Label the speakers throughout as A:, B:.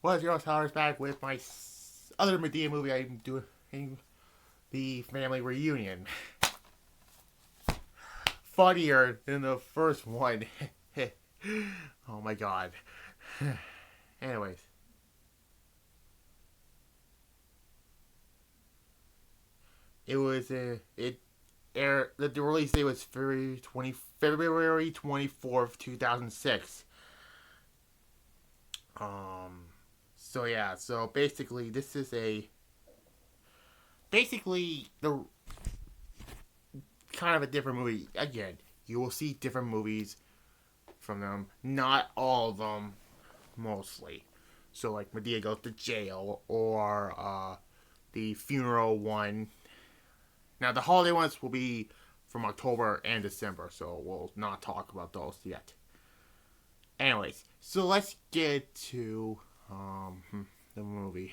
A: What's your Tyler's back with my other Madea movie I'm doing, the family reunion. Funnier than the first one. Oh my god. Anyways, it was it air the release date was February 24th, 2006. Um so yeah, so basically this is a basically the kind of a different movie. Again, you will see different movies from them. Not all of them, mostly. So like Madea goes to jail, or the funeral one. Now the holiday ones will be from October and December, so we'll not talk about those yet. Anyways, so let's get to the movie.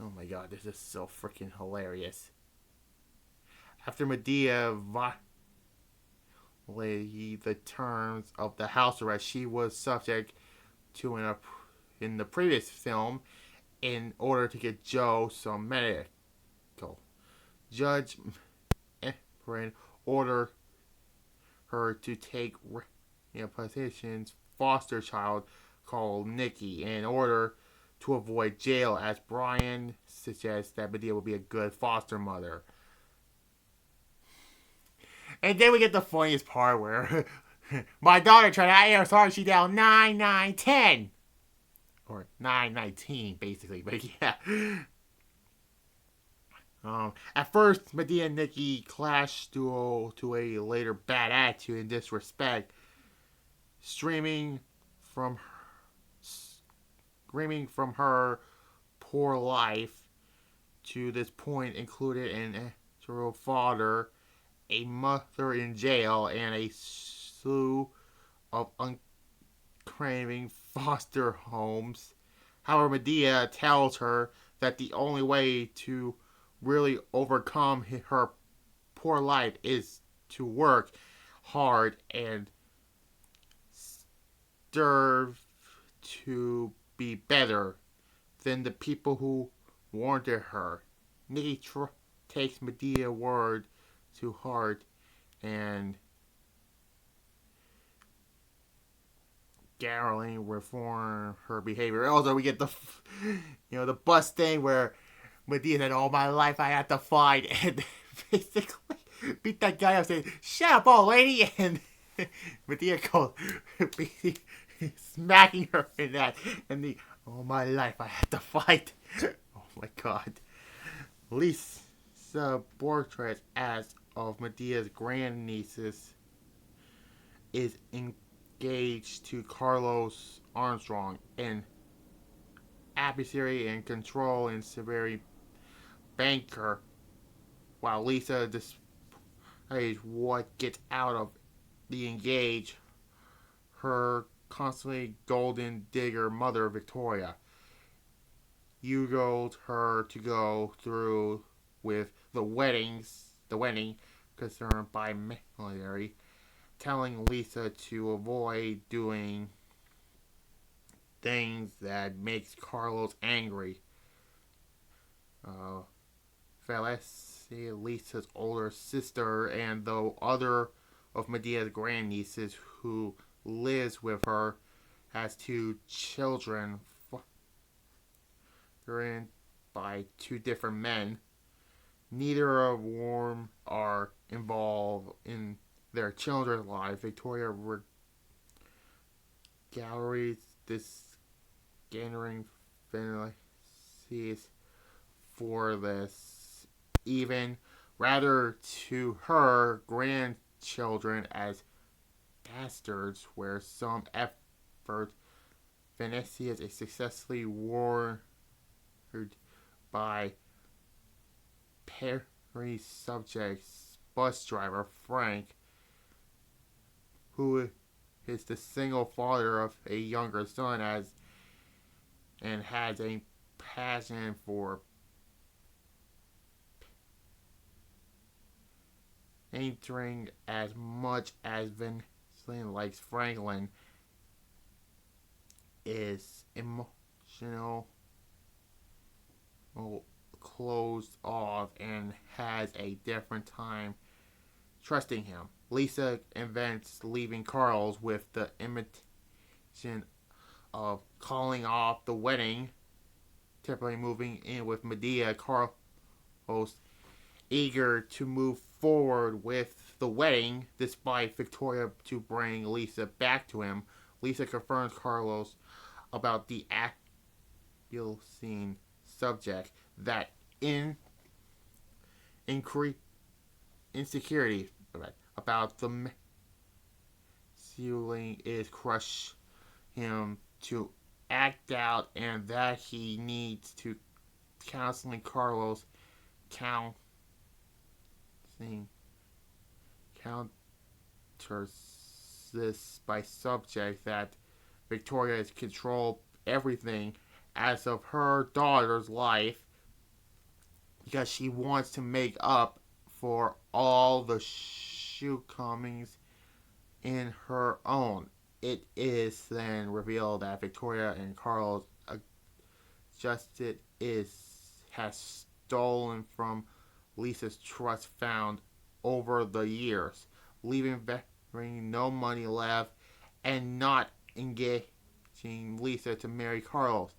A: Oh my god, this is so freaking hilarious. After Medea violated the terms of the house arrest she was subject to in the previous film in order to get Joe some medical. Judge Emperor ordered her to take position's foster child called Nikki in order to avoid jail, as Brian suggests that Madea would be a good foster mother. And then we get the funniest part where my daughter tried to air sorry she down 9 9 10 or 9 19 basically, but yeah. At first, Madea and Nikki clashed to a later bad attitude and disrespect, streaming from screaming from her poor life to this point included an actual father, a mother in jail, and a slew of uncraving foster homes. However, Medea tells her that the only way to really overcome her poor life is to work hard and strive to be better than the people who wanted her. Nikki takes Medea's word to heart and Garling reform her behavior. Also, we get the bus thing where Medea said, "All my life I had to fight," and basically beat that guy up, saying, "Shut up, old lady," and Medea goes, smacking her in that, and the "All my life I had to fight." Oh my god. Lisa portrait as of Medea's grandnieces is engaged to Carlos Armstrong, an adversary and control and severe banker, while Lisa displays what gets out of the engage her constantly golden digger mother Victoria. You told her to go through with the wedding concerned by military, telling Lisa to avoid doing things that makes Carlos angry. Uh, Felicity, Lisa's older sister, and the other of Medea's grandnieces who lives with her, has two children fathered by two different men. Neither of whom are involved in their children's lives. Victoria galleries this gathering fantasies for this, even rather to her grandchildren as bastards, where some effort Venetius is successfully warred by Perry's subject's bus driver, Frank, who is the single father of a younger son and has a passion for painting as much as Vincent likes Franklin, is emotionally emotional closed off and has a different time trusting him. Lisa invents leaving Carlos with the imitation of calling off the wedding, temporarily moving in with Madea. Carlos eager to move forward with the wedding despite Victoria to bring Lisa back to him. Lisa confirms Carlos about the scene subject that in increase insecurity about the ceiling is crush him to act out and that he needs to counseling Carlos counseling counters this by subject that Victoria has controlled everything as of her daughter's life because she wants to make up for all the shortcomings in her own. It is then revealed that Victoria and Carlos adjusted has stolen from Lisa's trust found over the years, leaving no money left and not engaging Lisa to marry Carlos.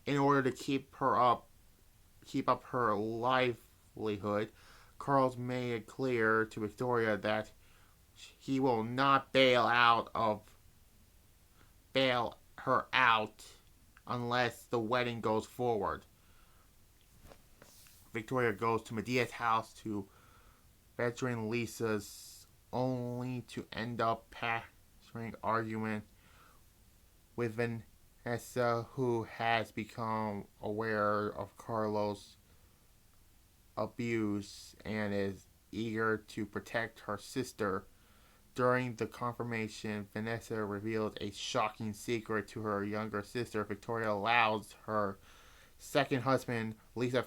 A: In order to keep up her livelihood, Carlos made it clear to Victoria that he will not bail her out unless the wedding goes forward. Victoria goes to Medea's house to veteran Lisa's only to end up pastoring argument with Vanessa, who has become aware of Carlos' abuse and is eager to protect her sister. During the confirmation, Vanessa revealed a shocking secret to her younger sister. Victoria allows her second husband, Lisa's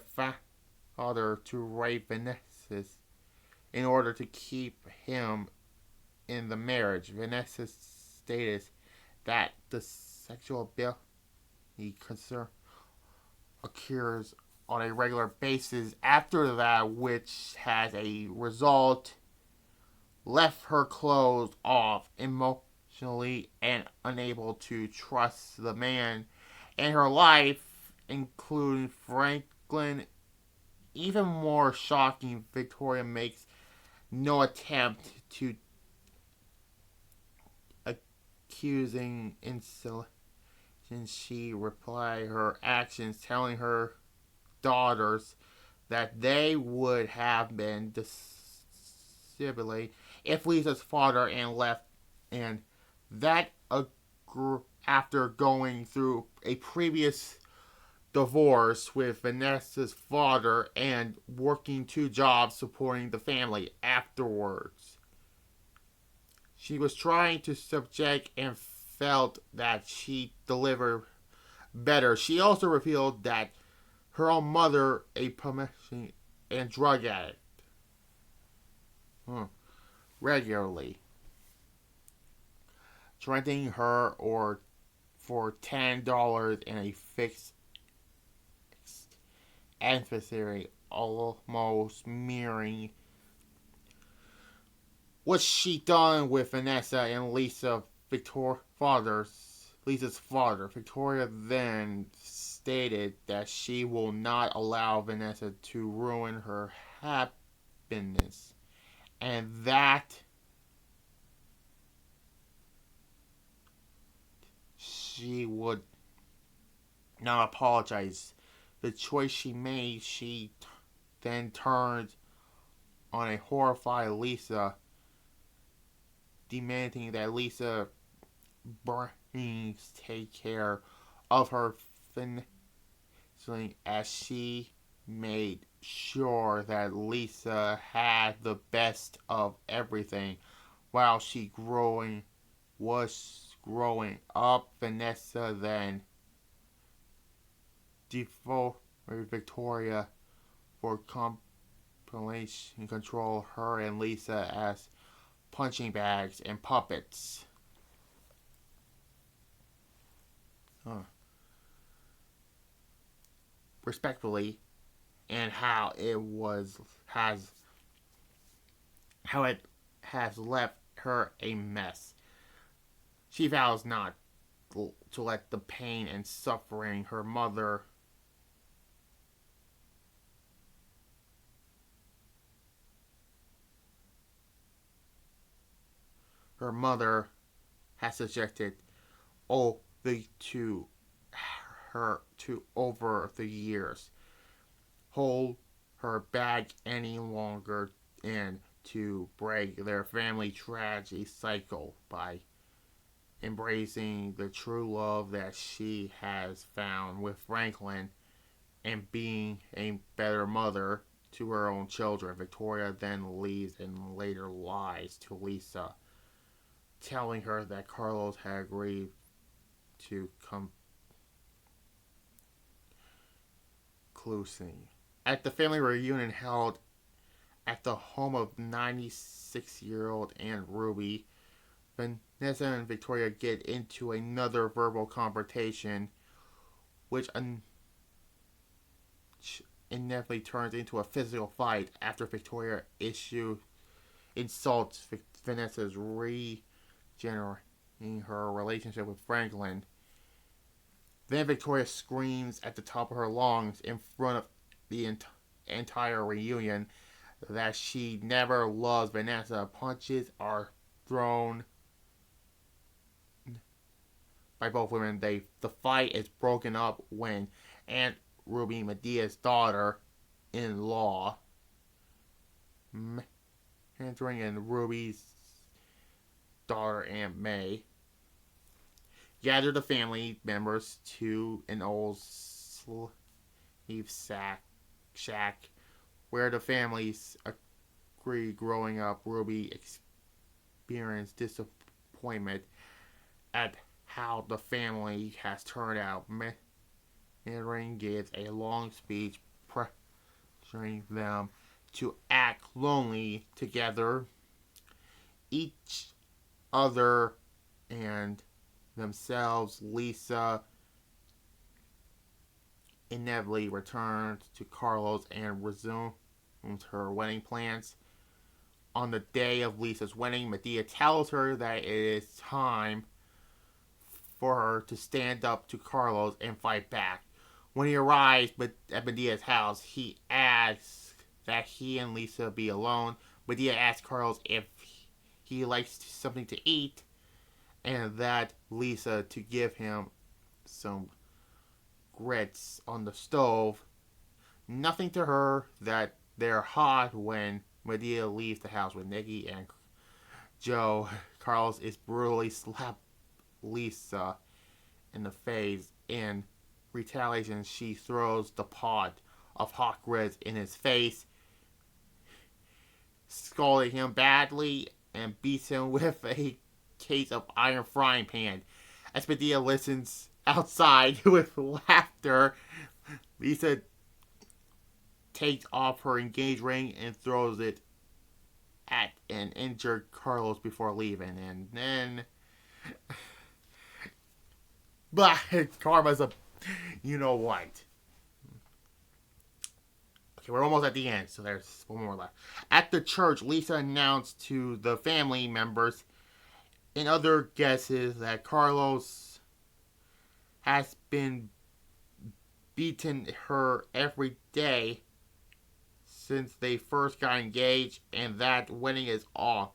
A: father, to rape Vanessa in order to keep him in the marriage. Vanessa stated that the sexual ability concern occurs on a regular basis after that, which has a result left her closed off emotionally and unable to trust the man in her life, including Franklin. Even more shocking, Victoria makes no attempt to accusing insolence. She replied her actions, telling her daughters that they would have been disability if Lisa's father and left, and that after going through a previous divorce with Vanessa's father and working 2 jobs supporting the family afterwards. She was trying to subject and felt that she delivered better. She also revealed that her own mother, a promising and drug addict, regularly threatening her or for $10 in a fixed adversary, almost mirroring what she done with Vanessa and Lisa's father. Victoria then stated that she will not allow Vanessa to ruin her happiness, and that she would not apologize. The choice she made, she then turned on a horrified Lisa, demanding that Lisa Brains take care of her financially, as she made sure that Lisa had the best of everything while she was growing up. Vanessa then devoted Victoria for compilation control her and Lisa as punching bags and puppets. respectfully, and how it has left her a mess. She vows not to let the pain and suffering her mother has subjected all to her to over the years hold her back any longer and to break their family tragedy cycle by embracing the true love that she has found with Franklin and being a better mother to her own children. Victoria then leaves and later lies to Lisa, telling her that Carlos had agreed to come closing. At the family reunion held at the home of 96-year-old Aunt Ruby, Vanessa and Victoria get into another verbal confrontation, which inevitably turns into a physical fight after Victoria insults Vanessa's regenerating her relationship with Franklin. Then Victoria screams at the top of her lungs in front of the entire reunion that she never loves Vanessa. Punches are thrown by both women. The fight is broken up when Aunt Ruby, Medea's daughter-in-law, entering and Ruby's daughter Aunt May, gather the family members to an old slave shack where the families agree growing up. Ruby experienced disappointment at how the family has turned out. Mandarin gives a long speech pressuring them to act lonely together, each other and themselves. Lisa inevitably returns to Carlos and resumes her wedding plans. On the day of Lisa's wedding, Madea tells her that it is time for her to stand up to Carlos and fight back. When he arrives at Medea's house, he asks that he and Lisa be alone. Madea asks Carlos if he likes something to eat, and that Lisa to give him some grits on the stove. Nothing to her that they're hot when Madea leaves the house with Nikki and Joe. Carlos is brutally slapped Lisa in the face. In retaliation, she throws the pot of hot grits in his face, scalding him badly, and beats him with a case of iron frying pan. As Madea listens outside with laughter, Lisa takes off her engaged ring and throws it at an injured Carlos before leaving. And then... But karma's a... You know what. Okay, we're almost at the end, so there's one more left. At the church, Lisa announced to the family members and other guests that Carlos has been beating her every day since they first got engaged, and that the wedding is off.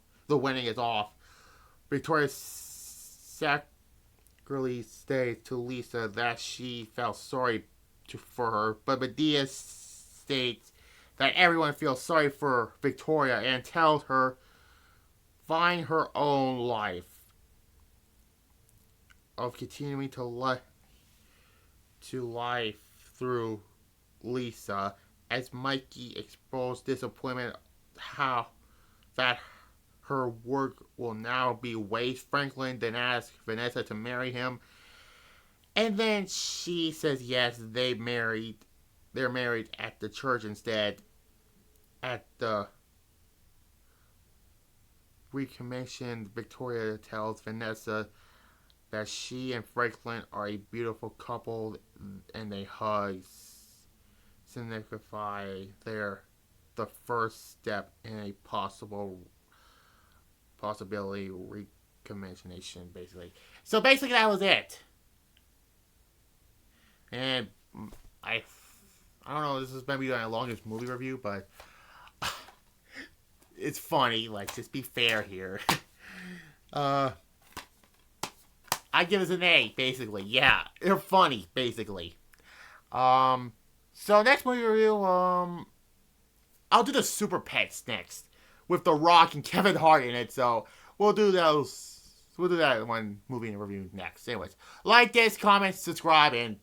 A: Victoria secretly states to Lisa that she felt sorry for her, but Madea states that everyone feels sorry for Victoria and tells her find her own life of continuing to life through Lisa. As Mikey exposed disappointment how that her work will now be waste, Franklin then asks Vanessa to marry him, and then she says yes. They're married at the church instead. At the recommission, Victoria tells Vanessa that she and Franklin are a beautiful couple, and they hug. signify the first step in a possibility recommission, basically. So basically, that was it. And I, I don't know. This is maybe my longest movie review, but it's funny. Like, just be fair here. I give this an A, basically. Yeah, they're funny, basically. So next movie review, I'll do the Super Pets next, with The Rock and Kevin Hart in it. So we'll do those. We'll do that one movie review next. Anyways, like this, comment, subscribe, and